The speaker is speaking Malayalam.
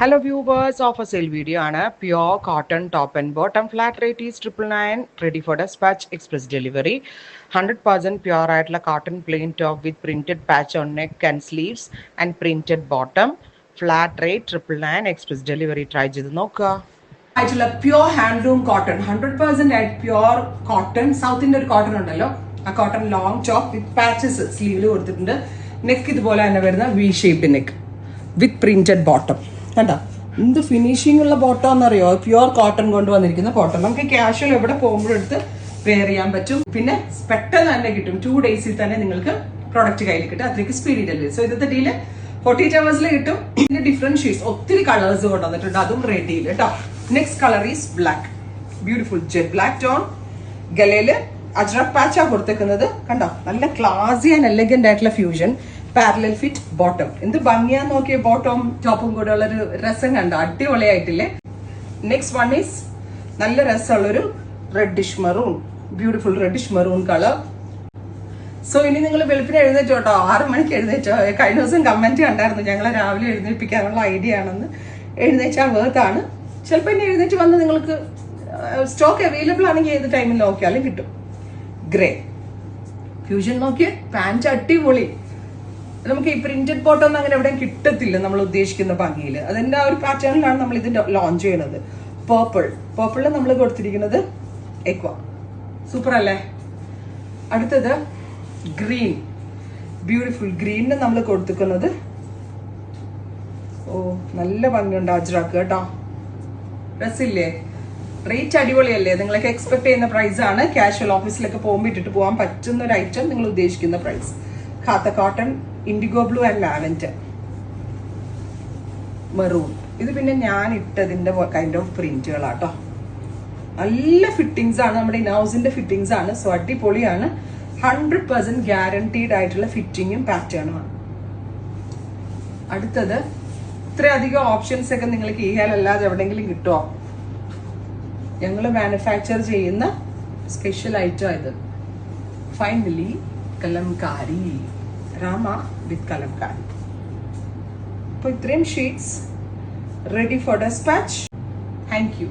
Hello viewers of a sale video ആണ് pure cotton top and bottom flat rate is 999 ready for dispatch express delivery 100% pure ആയിട്ടുള്ള cotton plain top with printed patch on neck and sleeves and printed bottom flat rate 999 express delivery try ചെയ്ത് നോക്കുക ആയിട്ടുള്ള പ്യോർ ഹാൻഡ്ലൂം കോട്ടൺ 100% ആയിട്ട് പ്യോർ കോട്ടൺ സൗത്തിന്റെ ഒരു കോട്ടൺ ഉണ്ടല്ലോ ആ cotton long top with patches സ്ലീവില് കൊടുത്തിട്ടുണ്ട് നെക്ക് ഇതുപോലെ തന്നെ വരുന്ന V shaped neck with printed bottom കണ്ടോ എന്ത് ഫിനിഷിംഗ് ഉള്ള ബോട്ടം എന്നറിയോ പ്യുവർ കോട്ടൺ കൊണ്ട് വന്നിരിക്കുന്ന ബോട്ടം നമുക്ക് ക്യാഷ്വൽ എവിടെ പോകുമ്പോഴെടുത്ത് വെയർ ചെയ്യാൻ പറ്റും പിന്നെ പെട്ടെന്ന് തന്നെ കിട്ടും 2 ഡേയ്സിൽ തന്നെ നിങ്ങൾക്ക് പ്രോഡക്റ്റ് കയ്യിൽ കിട്ടും അത്രയ്ക്ക് സ്പീഡി ഡെലിവറി സോ ഇന്നത്തെ ഡീല് 48 hours കിട്ടും ഇതിന്റെ ഡിഫറെന്റ് ഷെയ്ഡ്സ് ഒത്തിരി കളേഴ്സ് കൊണ്ടുവന്നിട്ടുണ്ട് അതും റെഡിയിൽ കേട്ടോ next colour is black beautiful jet black tone ഗലയില് അജ്രക് പാച്ചാ കൊടുത്തേക്കുന്നത് കണ്ടോ നല്ല ക്ലാസി ആൻഡ് എലഗന്റ് ആയിട്ടുള്ള ഫ്യൂഷൻ പാരലൽ ഫിറ്റ് ബോട്ടം എന്ത് ഭംഗിയാ നോക്കിയ ബോട്ടം ടോപ്പും കൂടെ ഉള്ളൊരു രസം കണ്ടോ അടിപൊളിയായിട്ടില്ലേ നെക്സ്റ്റ് വൺ ഈസ് നല്ല രസമുള്ളൊരു reddish maroon beautiful reddish maroon colour so ഇനി നിങ്ങൾ വെളുപ്പിന് എഴുന്നേറ്റോ കേട്ടോ 6 മണിക്ക് എഴുന്നേറ്റോ കഴിഞ്ഞ ദിവസം കമന്റ് കണ്ടായിരുന്നു ഞങ്ങളെ രാവിലെ എഴുന്നേൽപ്പിക്കാനുള്ള ഐഡിയ ആണെന്ന് എഴുന്നേച്ചാൽ വേർത്താണ് ചിലപ്പോൾ ഇനി എഴുന്നേറ്റ് വന്ന് നിങ്ങൾക്ക് സ്റ്റോക്ക് അവൈലബിൾ ആണെങ്കിൽ ഏത് ടൈമിൽ നോക്കിയാലും കിട്ടും ഗ്രേ ഫ്യൂഷൻ നോക്കിയേ പാൻറ് അടിപൊളി നമുക്ക് ഈ പ്രിന്റഡ് ബോട്ടം ഒന്നും അങ്ങനെ എവിടെയും കിട്ടത്തില്ല നമ്മൾ ഉദ്ദേശിക്കുന്ന ഭംഗിയിൽ അതിന്റെ ആ ഒരു പാറ്റേണിലാണ് നമ്മൾ ഇതിന്റെ ലോഞ്ച് ചെയ്യുന്നത് പേർപ്പിളിൽ നമ്മൾ കൊടുത്തിരിക്കുന്നത് എക്വ സൂപ്പർ അല്ലേ അടുത്തത് ഗ്രീൻ ബ്യൂട്ടിഫുൾ ഗ്രീനിന് നമ്മൾ കൊടുത്തിരിക്കുന്നത് ഓ നല്ല ഭംഗിയുണ്ട് അജ്രക്ക് കേട്ടോ ഡ്രസ്സില്ലേ റേറ്റ് അടിപൊളിയല്ലേ നിങ്ങളൊക്കെ എക്സ്പെക്ട് ചെയ്യുന്ന പ്രൈസ് ആണ് കാഷ്വൽ ഓഫീസിലൊക്കെ പോകുമ്പോൾ ഇട്ടിട്ട് പോകാൻ പറ്റുന്ന ഒരു ഐറ്റം നിങ്ങൾ ഉദ്ദേശിക്കുന്ന പ്രൈസ് ഖാത്ത cotton indigo blue and lavender maroon ഇത് പിന്നെ ഞാൻ ഇട്ടതിന്റെ കൈൻഡ് ഓഫ് പ്രിന്റുകളാട്ടോ നല്ല ഫിറ്റിംഗ്സ് ആണ് നമ്മുടെ ഇനൗസിന്റെ ഫിറ്റിംഗ്സ് ആണ് സോ അടിപൊളിയാണ് 100% ഗ്യാരണ്ടീഡ് ആയിട്ടുള്ള ഫിറ്റിങ്ങും പാറ്റേണുമാണ് അടുത്തത് ഇത്രയധികം ഓപ്ഷൻസ് ഒക്കെ നിങ്ങൾക്ക് ഈ അല്ലാതെ എവിടെയെങ്കിലും കിട്ടുമോ ഞങ്ങൾ മാനുഫാക്ചർ ചെയ്യുന്ന സ്പെഷ്യൽ ഐറ്റം ഇത് ഫൈനലി കലംകാരി രാമ വിത്ത് കലംകാരി അപ്പോൾ ഇത്രയും sheets ready for dispatch thank U